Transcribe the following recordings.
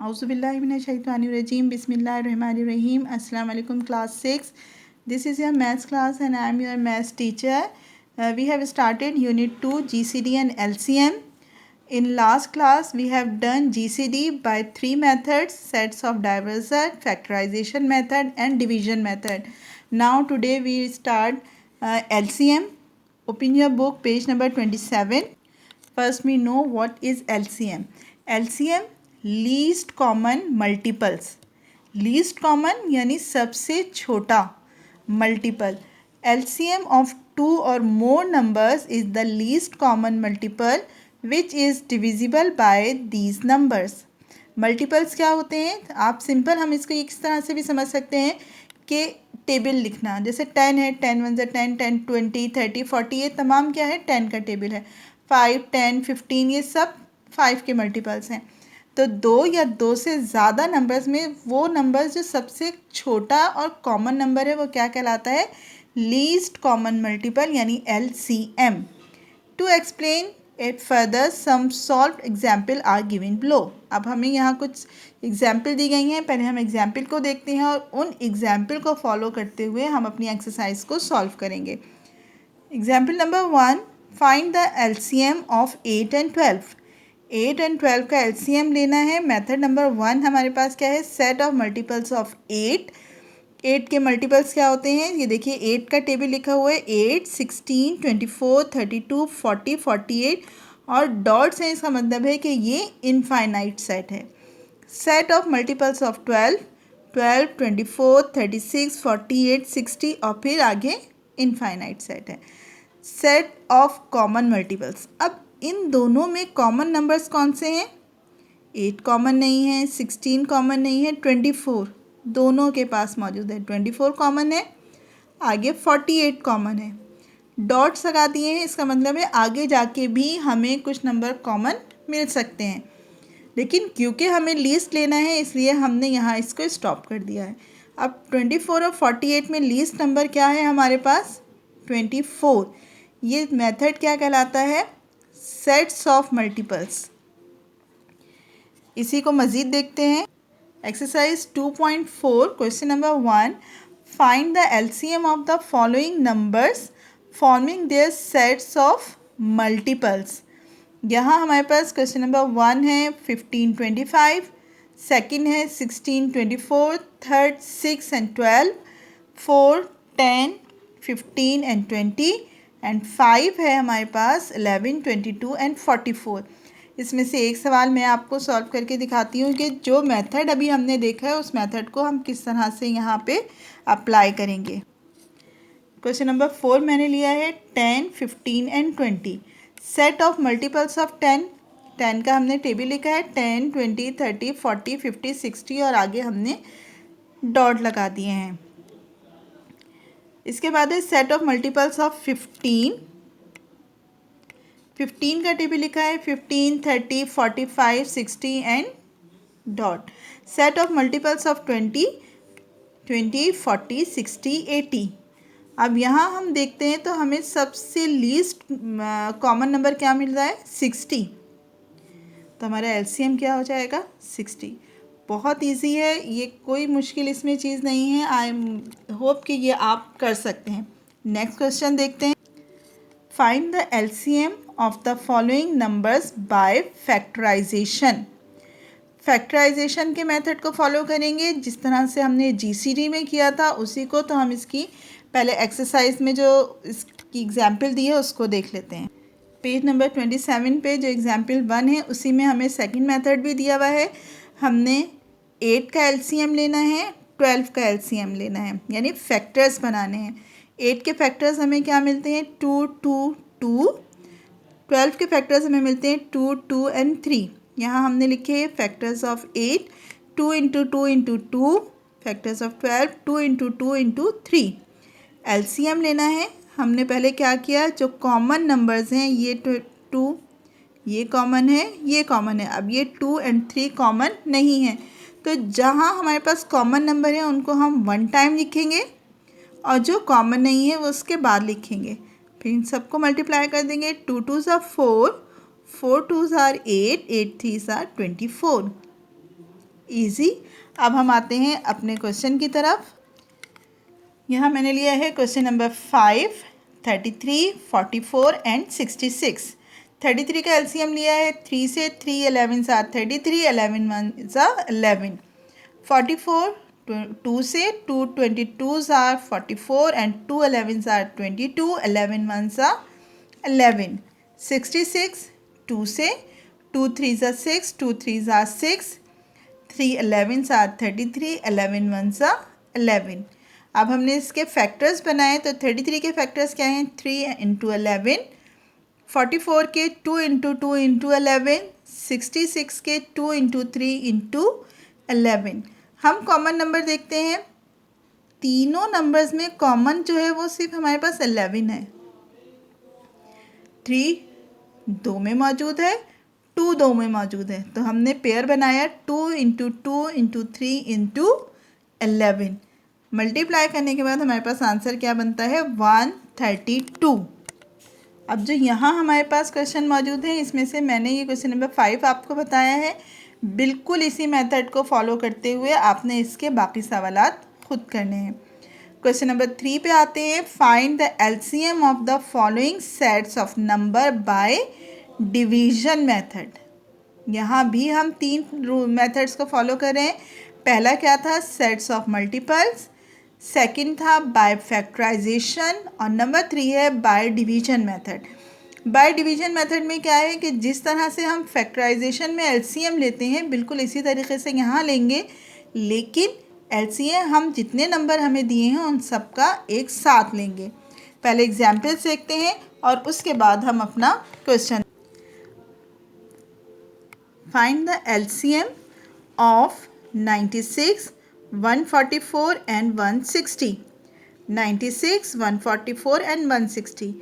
Auzubillahiminash-shaytanir-rajim. Bismillahir-rahmanir-rahim. Assalamu alaikum class 6. This is your maths class and I am your maths teacher. We have started unit 2 GCD and LCM. In last class we have done GCD by 3 methods: sets of divisor, factorization method and division method. Now today we start LCM. Open your book, page number 27. First we know what is LCM. LCM least common multiples. Least common यानी सबसे छोटा multiple. LCM of 2 और मोर numbers is the least common multiple which is divisible by these numbers. Multiples क्या होते हैं? आप simple हम इसको इस तरह से भी समझ सकते हैं कि टेबल लिखना. जैसे 10 है, 10 1 10, 10 20 30 40, ये तमाम क्या है? 10 का टेबल है. 5 10 15 ये सब 5 के मल्टीपल्स हैं. तो 2 या 2 से ज़्यादा नंबर्स में वो नंबर्स जो सबसे छोटा और कॉमन नंबर है वो क्या कहलाता है? लीस्ट कॉमन मल्टीपल यानी LCM. To explain it further some solve example are given below. अब हमें यहाँ कुछ एग्जाम्पल दी गई हैं. पहले हम एग्जाम्पल को देखते हैं और उन एग्जाम्पल को फॉलो करते हुए हम अपनी एक्सरसाइज को सॉल्व करेंगे. Example number 1, find the LCM of 8 and 12. 8 and 12 का LCM लेना है. मेथड नंबर 1 हमारे पास क्या है? Set of multiples of 8. 8 के मल्टीपल्स क्या होते हैं? ये देखिए 8 का टेबल लिखा हुआ है. 8 16 24 32 40 48 और डॉट्स हैं. इसका मतलब है कि ये इनफाइनाइट सेट है. सेट ऑफ मल्टीपल्स ऑफ 12 12 24 36 48 60 और फिर आगे इनफाइनाइट सेट है. Set of common multiples. अब इन दोनों में कॉमन नंबर्स कौन से हैं? 8 कॉमन नहीं है, 16 कॉमन नहीं है, 24 दोनों के पास मौजूद है. 24 कॉमन है, आगे 48 कॉमन है. डॉट्स लगा दिए हैं. इसका मतलब है आगे जाके भी हमें कुछ नंबर कॉमन मिल सकते हैं, लेकिन क्योंकि हमें लीस्ट लेना है इसलिए हमने यहाँ इसको स्टॉप कर दिया है. अब 24 और 48 में लीस्ट नंबर क्या है हमारे पास? 24. ये मेथड क्या कहलाता है? Sets of multiples. इसी को मज़ीद देखते हैं. Exercise 2.4 question number 1, find the LCM of the following numbers forming their sets of multiples. यहाँ हमारे पास क्वेश्चन नंबर 1 है 15 25, सेकंड है 16 24, थर्ड 6 and 12, 4 10 15 and 20 एंड 5 है हमारे पास 11 22 and 44. इसमें से एक सवाल मैं आपको सॉल्व करके दिखाती हूँ कि जो मेथड अभी हमने देखा है उस मेथड को हम किस तरह से यहाँ पे अप्लाई करेंगे. क्वेश्चन नंबर 4 मैंने लिया है 10 15 and 20. Set of multiples of 10. 10 का हमने टेबल लिखा है. 10 20 30 40 50 60 और आगे हमने डॉट लगा दिए हैं. इसके बाद है सेट ऑफ मल्टीपल्स ऑफ 15. 15 का टेबल लिखा है. 15 30 45 60 and dot. Set of multiples of 20 20 40 60 80. अब यहाँ हम देखते हैं तो हमें सबसे लीस्ट कॉमन नंबर क्या मिल रहा है? 60. तो हमारा LCM क्या हो जाएगा? 60. बहुत इजी है ये, कोई मुश्किल इसमें चीज़ नहीं है. आई होप कि ये आप कर सकते हैं. नेक्स्ट क्वेश्चन देखते हैं. Find the LCM of the following numbers by factorisation. Factorisation के मेथड को फॉलो करेंगे जिस तरह से हमने GCD में किया था उसी को. तो हम इसकी पहले एक्सरसाइज में जो इसकी एग्जाम्पल दी है उसको देख लेते हैं. पेज नंबर 27 पे जो एग्जाम्पल 1 है उसी में हमें सेकंड मेथड भी दिया हुआ है. हमने 8 का LCM लेना है, 12 का LCM लेना है, यानी फैक्टर्स बनाने हैं. 8 के फैक्टर्स हमें क्या मिलते हैं? 2 2 2. 12 के फैक्टर्स हमें मिलते हैं 2 2 and 3. यहाँ हमने लिखे हैं factors of 8 2 into 2 into 2, factors of 12 2 into 2 into 3. LCM लेना है. हमने पहले क्या किया? जो कॉमन नंबर्स हैं ये 2 ये कॉमन है, ये कॉमन है. अब ये 2 and 3 कॉमन नहीं है तो जहाँ हमारे पास कॉमन नंबर है उनको हम 1 टाइम लिखेंगे और जो कॉमन नहीं है वो उसके बाद लिखेंगे. फिर इन सबको मल्टीप्लाई कर देंगे. 2 2s are 4, 4 2s are 8, 8 3s are 24. Easy. अब हम आते हैं अपने क्वेश्चन की तरफ। यहाँ मैंने लिया है क्वेश्चन नंबर 5, 33, 44 एंड 66। 33 का एलसीएम लिया है 3 से। 3 11 आर 33, 11 1 आर 11। 44 2 से। 2 22 आर 44 एंड 2 11 आर 22, 11 1 आर 11। 66 2 से। 2 3 आर 6, 2 3 आर 6, 3 11 आर 33, 11 1 आर 11। अब हमने इसके फैक्टर्स बनाए तो 33 के फैक्टर्स क्या हैं? 3 इंटू 11। 44 के 2 इंटू 2 इंटू 11। 66 के 2 इंटू 3 इंटू 11। हम कॉमन नंबर देखते हैं। तीनों नंबर्स में कॉमन जो है वो सिर्फ हमारे पास 11 है। 3 2 में मौजूद है, 2 2 में मौजूद है, तो हमने पेयर बनाया 2 इंटू 2 इंटू 3 इंटू 11। मल्टीप्लाई करने के बाद हमारे पास आंसर क्या बनता है? 132। अब जो यहाँ हमारे पास क्वेश्चन मौजूद है, इसमें से मैंने ये क्वेश्चन नंबर 5 आपको बताया है। बिल्कुल इसी मेथड को फॉलो करते हुए आपने इसके बाकी सवालात खुद करने हैं। क्वेश्चन नंबर 3 पे आते हैं। Find the LCM of the following sets of number by division method. यहाँ भी हम 3 मेथड्स को फॉलो कर रहे हैं। पहला क्या था? Sets of multiples. सेकंड था बाय फैक्टराइजेशन और नंबर 3 है by division method. By division method में क्या है कि जिस तरह से हम फैक्टराइजेशन में एलसीएम लेते हैं बिल्कुल इसी तरीके से यहाँ लेंगे, लेकिन एलसीएम हम जितने नंबर हमें दिए हैं उन सब का एक साथ लेंगे। पहले एग्जाम्पल्स देखते हैं और उसके बाद हम अपना question. Find the LCM of 96, 144 and 160। 96, 144 and 160।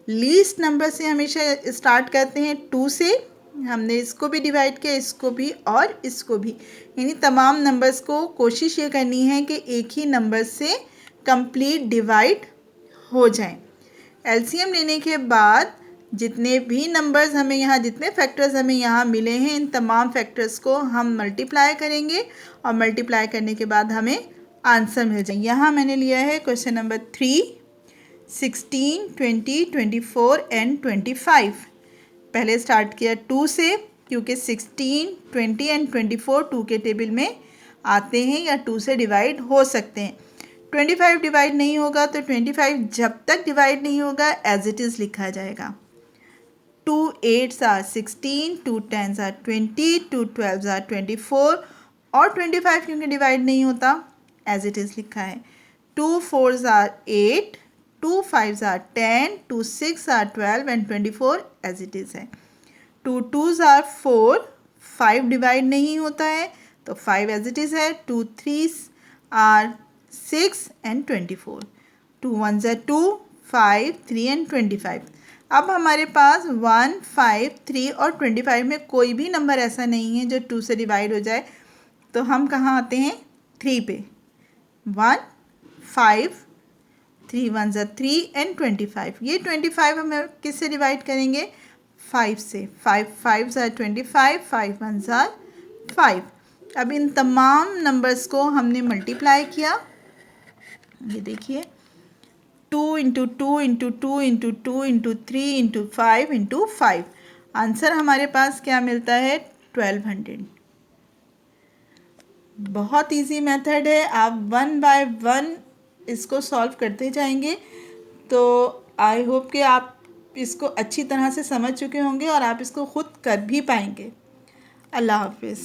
Least number से हमेशा स्टार्ट करते हैं 2 से। हमने इसको भी डिवाइड किया, इसको भी और इसको भी, यानी तमाम नंबर्स को कोशिश ये करनी है कि एक ही नंबर से कंप्लीट डिवाइड हो जाए। एलसीएम लेने के बाद जितने भी नंबर्स हमें यहाँ, जितने फैक्टर्स हमें यहाँ मिले हैं, इन तमाम फैक्टर्स को हम मल्टीप्लाई करेंगे और मल्टीप्लाई करने के बाद हमें आंसर मिल जाए। यहाँ मैंने लिया है क्वेश्चन नंबर 3, 16, 20, 24 एंड 25। पहले स्टार्ट किया 2 से, क्योंकि 16, 20 एंड 24 2 के टेबल में आते हैं या 2 से डिवाइड हो सकते हैं। 25 डिवाइड नहीं होगा, तो 25 जब तक डिवाइड नहीं होगा एज इट इज़ लिखा जाएगा। 2 8s are 16, 2 10s are 20, 2 12s are 24 और 25 क्योंकि डिवाइड नहीं होता एज इट इज़ लिखा है। 2 4s are 8, 2 5s are 10, 2 6 are 12 and 24 as it is है। 2 2s are 4, 5 डिवाइड नहीं होता है तो 5 एज इट इज़ है। 2 3s are 6 and 24। 2 1s are 2, 5 3 and 25। अब हमारे पास 1 5 3 और 25 में कोई भी नंबर ऐसा नहीं है जो 2 से डिवाइड हो जाए, तो हम कहाँ आते हैं? 3 पे। 1 5 3 1s are 3 एंड 25। ये 25 हम किससे डिवाइड करेंगे? 5 से। 5 5s are 25, 5 1s are 5। अब इन तमाम नंबर्स को हमने मल्टीप्लाई किया। ये देखिए 2 into 2 into 2 into 2 into 3 into 5 into 5। Answer हमारे पास क्या मिलता है? 1200। बहुत इजी मेथड है, आप 1 बाय 1 इसको सॉल्व करते जाएंगे। तो आई होप कि आप इसको अच्छी तरह से समझ चुके होंगे और आप इसको खुद कर भी पाएंगे। अल्लाह हाफिज़।